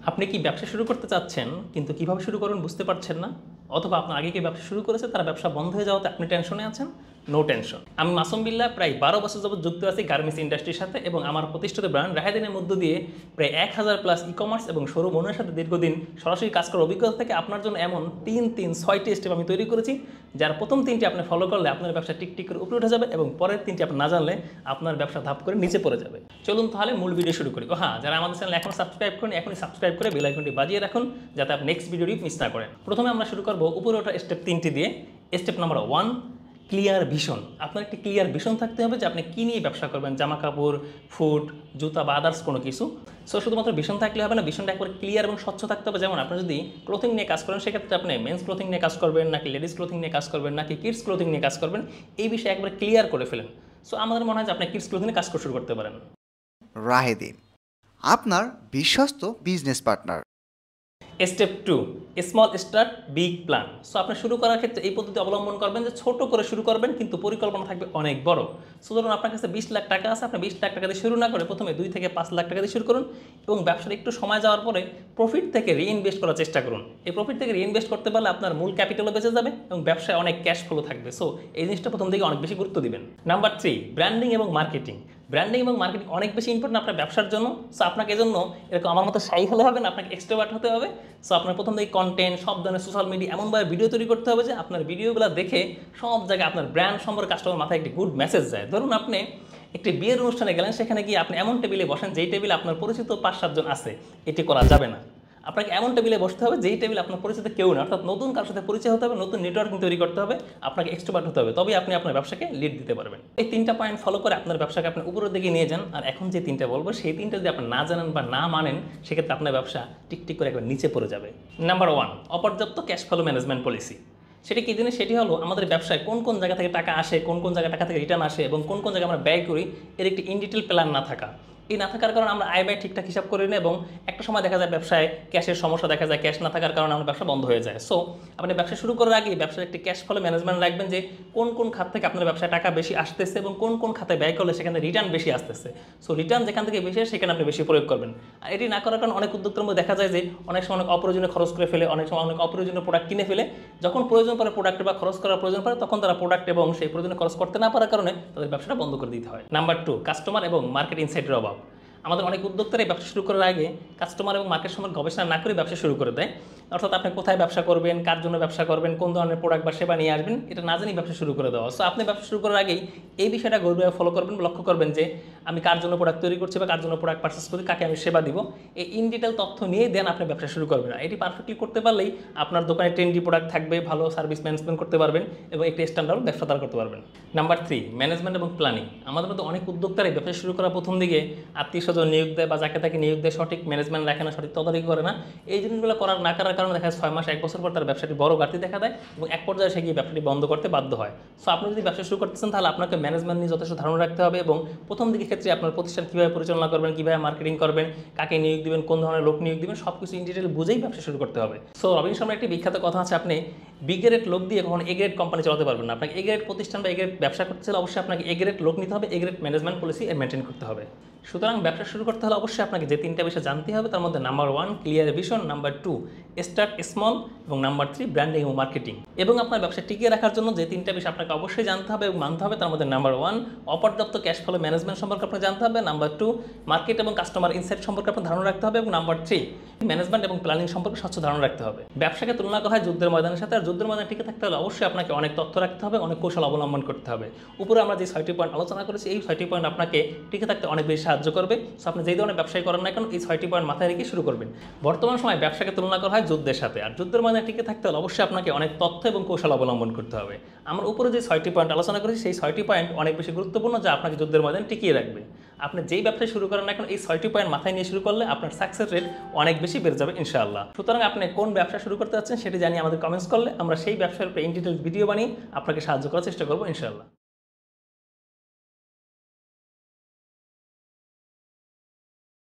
আপনি কি ব্যবসা শুরু করতে চাচ্ছেন কিন্তু কিভাবে শুরু করবেন বুঝতে পারছেন না, অথবা আপনার আগে কি ব্যবসা শুরু করেছে তারা ব্যবসা বন্ধ হয়ে যাওয়াতে আপনি টেনশনে আছেন? No tension. আমি মাসুম বিল্লাহ প্রায় 12 বছর যাবত যুক্ত আছি গার্মেন্টস ইন্ডাস্ট্রির সাথে এবং আমার প্রতিষ্ঠিত ব্র্যান্ড রাহেদিনের মধ্য দিয়ে প্রায় 1000+ ই-কমার্স এবং শোরুম ওনার সাথে দীর্ঘদিন সরাসরি কাজ করার অভিজ্ঞতা থেকে আপনার জন্য এমন 6টি স্টেপ আমি তৈরি করেছি, যার প্রথম 3টি আপনি ফলো করলে আপনার ব্যবসা টিকটিক করে উপরে উঠে যাবে এবং পরের 3টি আপনি না জানলে আপনার ব্যবসা ধাপ করে নিচে পড়ে যাবে। চলুন তাহলে মূল ভিডিও শুরু করি। হ্যাঁ, যারা আমাদের চ্যানেল এখনো সাবস্ক্রাইব করেন এখনই সাবস্ক্রাইব করে বেল আইকনটি বাজিয়ে রাখুন যাতে আপনি নেক্সট ভিডিওটি মিস না করেন। প্রথমে আমরা শুরু করব উপরে ওঠা স্টেপ 3টি দিয়ে। Step number 1, clear vision. আপনার একটি ক্লিয়ার ভিশন থাকতে হবে যে আপনি কী নিয়ে ব্যবসা করবেন, জামা কাপড়, ফুড, জুতা বা আদার্স কোনো কিছু। সো শুধুমাত্র ভিশন থাকলে হবে না, ভিশনটা একবার ক্লিয়ার এবং স্বচ্ছ থাকতে হবে। যেমন আপনি যদি ক্লোথিং নিয়ে কাজ করেন সেক্ষেত্রে আপনি মেন্স ক্লোথিং নিয়ে কাজ করবেন নাকি লেডিস ক্লোথিং নিয়ে কাজ করবেন নাকি কিডস ক্লোথিং নিয়ে কাজ করবেন, এই বিষয়ে একবার ক্লিয়ার করে ফেলেন। সো আমাদের মনে হয় যে আপনি কিডস ক্লোথিং নিয়ে কাজ শুরু করতে পারেন। রাহেদিন, আপনার বিশ্বস্ত business partner. Step 2, small start big plan. So আপনি শুরু করার ক্ষেত্রে এই পদ্ধতি অবলম্বন করবেন যে ছোট করে শুরু করবেন কিন্তু পরিকল্পনা থাকবে অনেক বড়। সো ধরুন আপনার কাছে 20 লাখ টাকা আছে, আপনি 20 লাখ টাকা দিয়ে শুরু না করে প্রথমে 2 থেকে 5 লাখ টাকা দিয়ে শুরু করুন এবং ব্যবসার একটু সময় যাওয়ার পরে প্রফিট থেকে রিইনভেস্ট করার চেষ্টা করুন। এই প্রফিট থেকে রিইনভেস্ট করতে পারলে আপনার মূল ক্যাপিটালও বেঁচে যাবে এবং ব্যবসায় অনেক ক্যাশ ফ্লো থাকবে। সো এই জিনিসটা প্রথম দিকে অনেক বেশি গুরুত্ব দিবেন। নাম্বার 3, ব্র্যান্ডিং এবং মার্কেটিং। ব্র্যান্ডিং এবং মার্কেটিং অনেক বেশি ইম্পর্টেন্ট আপনার ব্যবসার জন্য। সো আপনাকে এজন্য এরকম আমার মতো শাই হলে হবে না, আপনাকে এক্সট্রোভার্ট হতে হবে। সো আপনার প্রথম দিকে কন্টেন্ট, সব ধরনের সোশ্যাল মিডিয়া এমনভাবে ভিডিও তৈরি করতে হবে যে আপনার ভিডিওগুলো দেখে সব জায়গায় আপনার ব্র্যান্ড সম্পর্কে কাস্টমার মাথায় একটি গুড মেসেজ যায়। ধরুন আপনি একটি বিয়ের অনুষ্ঠানে গেলেন, সেখানে গিয়ে আপনি এমন টেবিলে বসেন যেই টেবিলে আপনার পরিচিত 5-7 জন আছে, এটি করা যাবে না। আপনাকে এমন টেবিলে বসতে হবে যেই টেবিল আপনার পরিচিত কেউ না, অর্থাৎ নতুন কারোর সাথে পরিচয় হতে হবে, নতুন নেটওয়ার্কিং তৈরি করতে হবে, আপনাকে এক্সট্রোভার্ট হতে হবে, তবেই আপনি আপনার ব্যবসাকে লিড দিতে পারবেন। এই 3টা পয়েন্ট ফলো করে আপনার ব্যবসাকে আপনি উপরের দিকে নিয়ে যান। আর এখন যে 3টা বলবো সেই 3টা যদি আপনি না জানেন বা না মানেন সেক্ষেত্রে আপনার ব্যবসা টিকটিক করে একবার নিচে পড়ে যাবে। নাম্বার 1, অপর্যাপ্ত ক্যাশ ফ্লো ম্যানেজমেন্ট পলিসি। সেটি কী জিনিস? সেটি হলো আমাদের ব্যবসায় কোন কোন জায়গা থেকে টাকা আসে, কোন কোন জায়গা টাকা থেকে রিটার্ন আসে এবং কোন কোন জায়গায় আমরা ব্যয় করি, এর একটি ইন ডিটেল প্ল্যান না থাকা। এই না থাকার কারণে আমরা আয় ব্যয় ঠিকঠাক হিসাব করি না এবং একটা সময় দেখা যায় ব্যবসায় ক্যাশের সমস্যা দেখা যায়, ক্যাশ না থাকার কারণে আমার ব্যবসা বন্ধ হয়ে যায়। সো আপনি ব্যবসা শুরু করার আগে ব্যবসার একটি ক্যাশ ফ্লো ম্যানেজমেন্ট রাখবেন যে কোন কোন খাত থেকে আপনার ব্যবসায় টাকা বেশি আসতেছে এবং কোন কোন খাতে ব্যয় করলে সেখানে রিটার্ন বেশি আসতেছে। সো রিটার্ন যেখান থেকে বেশি আসে সেখানে আপনি বেশি প্রয়োগ করবেন। আর এটি না করার কারণে অনেক উদ্যোক্তার মধ্যে দেখা যায় যে অনেক সময় অনেক অপ্রয়োজনীয় খরচ করে ফেলে, অনেক সময় অনেক অপ্রয়োজনীয় প্রোডাক্ট কিনে ফেলে। যখন প্রয়োজন পড়ে প্রোডাক্টে বা খরচ করার প্রয়োজন পড়ে তখন তারা প্রোডাক্ট এবং সেই প্রয়োজনীয় খরচ করতে না পারার কারণে তাদের ব্যবসাটা বন্ধ করে দিতে হয়। নাম্বার 2, কাস্টমার এবং মার্কেট ইনসাইটের অভাব। আমাদের অনেক উদ্যোক্তারা ব্যবসা শুরু করার আগে কাস্টমার এবং মার্কেট সম্পর্কে গবেষণা না করে ব্যবসা শুরু করে দেয়। অর্থাৎ আপনি কোথায় ব্যবসা করবেন, কার জন্য ব্যবসা করবেন, কোন ধরনের প্রোডাক্ট বা সেবা নিয়ে আসবেন, এটা না জানি ব্যবসা শুরু করে দেওয়া। সো আপনি ব্যবসা শুরু করার আগেই এই বিষয়টা গভীরভাবে ফলো করবেন, লক্ষ্য করবেন যে আমি কার জন্য প্রোডাক্ট তৈরি করছি বা কার জন্য প্রোডাক্ট পারচেস করি, কাকে আমি সেবা দিব, এই ইন ডিটেল তথ্য নিয়েই দেন আপনি ব্যবসা শুরু করবেন। এটি পারফেক্টলি করতে পারলেই আপনার দোকানে ট্রেন্ডি প্রোডাক্ট থাকবে, ভালো সার্ভিস ম্যানেজমেন্ট করতে পারবেন এবং একটি স্ট্যান্ডার্ড ব্যবসা দাঁড় করতে পারবেন। নাম্বার 3, ম্যানেজমেন্ট এবং প্ল্যানিং। আমাদের মধ্যে অনেক উদ্যোক্তারাই ব্যবসা শুরু করার প্রথম দিকে আত্মীয়স্বজন নিয়োগ দেয় বা যাকে তাকে নিয়োগ দেয়, সঠিক ম্যানেজমেন্ট রাখে না, সঠিক তদারকি করে না। এই জিনিসগুলো না করার কারণে দেখা যায় 6 মাস 1 বছর পর তার ব্যবসাটি বড় ঘাটতি দেখা দেয় এবং এক পর্যায়ে সে গিয়ে ব্যবসাটি বন্ধ করতে বাধ্য হয়। সো আপনি যদি ব্যবসা শুরু করতেছেন তাহলে আপনাকে ম্যানেজমেন্ট নিয়ে যথেষ্ট ধারণা রাখতে হবে এবং প্রথম দিকের ক্ষেত্রে আপনার প্রতিষ্ঠান কীভাবে পরিচালনা করবেন, কীভাবে মার্কেটিং করবেন, কাকে নিয়োগ দিবেন, কোন ধরনের লোক নিয়োগ দিবেন, সব কিছু ইন ডিটেল বুঝেই ব্যবসা শুরু করতে হবে। সো রবিন শর্মার একটি বিখ্যাত কথা আছে, আপনি বি গ্রেড লোক দিয়ে কখনো এ গ্রেড কোম্পানি চালাতে পারবেন না। আপনাকে এ গ্রেড প্রতিষ্ঠান বা এ গ্রেড ব্যবসা করতে চাইলে অবশ্যই আপনাকে এ গ্রেড লোক নিতে হবে, A grade management policy maintain করতে হবে। সুতরাং ব্যবসা শুরু করতে হলে অবশ্যই আপনাকে যে 3টা বিষয় জানতে হবে তার মধ্যে number 1, clear vision, number 2, start small এবং নাম্বার 3, ব্র্যান্ডিং এবং মার্কেটিং। এবং আপনার ব্যবসা টিকিয়ে রাখার জন্য যে 3টা বিষয় আপনাকে অবশ্যই জানতে হবে এবং মানতে হবে তার মধ্যে নাম্বার 1, অপর্যাপ্ত ক্যাশ ফ্লো ম্যানেজমেন্ট সম্পর্কে আপনাকে জানতে হবে, নাম্বার 2, মার্কেট এবং কাস্টমার ইনসাইট সম্পর্কে আপনার ধারণা রাখতে হবে এবং নাম্বার 3, ম্যানেজমেন্ট এবং প্ল্যানিং সম্পর্কে স্বচ্ছ ধারণা রাখতে হবে। ব্যবসাকে তুলনা করা হয় যুদ্ধের ময়দানের সাথে, আর যুদ্ধের ময়দানে টিকে থাকতে হলে অবশ্যই আপনাকে অনেক তথ্য রাখতে হবে, অনেক কৌশল অবলম্বন করতে হবে। উপরে আমরা যে 6টি পয়েন্ট আলোচনা করেছি এই 6টি পয়েন্ট আপনাকে টিকে থাকতে অনেক বেশি সাহায্য করবে। সো আপনি যেই ধরনের ব্যবসায় করেন না কেন এই 6টি পয়েন্ট মাথায় রেখে শুরু করবেন। বর্তমান সময় ব্যবসাকে তুলনা করা হয় যুদ্ধের সাথে, আর যুদ্ধের ময়দানে টিকে থাকতে হলে অবশ্যই আপনাকে অনেক তথ্য এবং কৌশল অবলম্বন করতে হবে। আমরা উপরে যে 6টি পয়েন্ট আলোচনা করেছি সেই 6টি পয়েন্ট অনেক বেশি গুরুত্বপূর্ণ যা আপনাকে যুদ্ধের ময়দানে টিকিয়ে রাখবে। আপনি যেই ব্যবসায় শুরু করেন না কেন এই 6টি পয়েন্ট মাথায় নিয়ে শুরু করলে আপনার সাকসেস রেট অনেক বেশি বেড়ে যাবে ইনশাআল্লাহ। সুতরাং আপনি কোন ব্যবসা শুরু করতে যাচ্ছেন সেটি জানিয়ে আমাদের কমেন্টস করলে আমরা সেই ব্যবসার উপরে ইন ডিটেইলস ভিডিও বানিয়ে আপনাকে সাহায্য করার চেষ্টা করবো ইনশাআল্লাহ।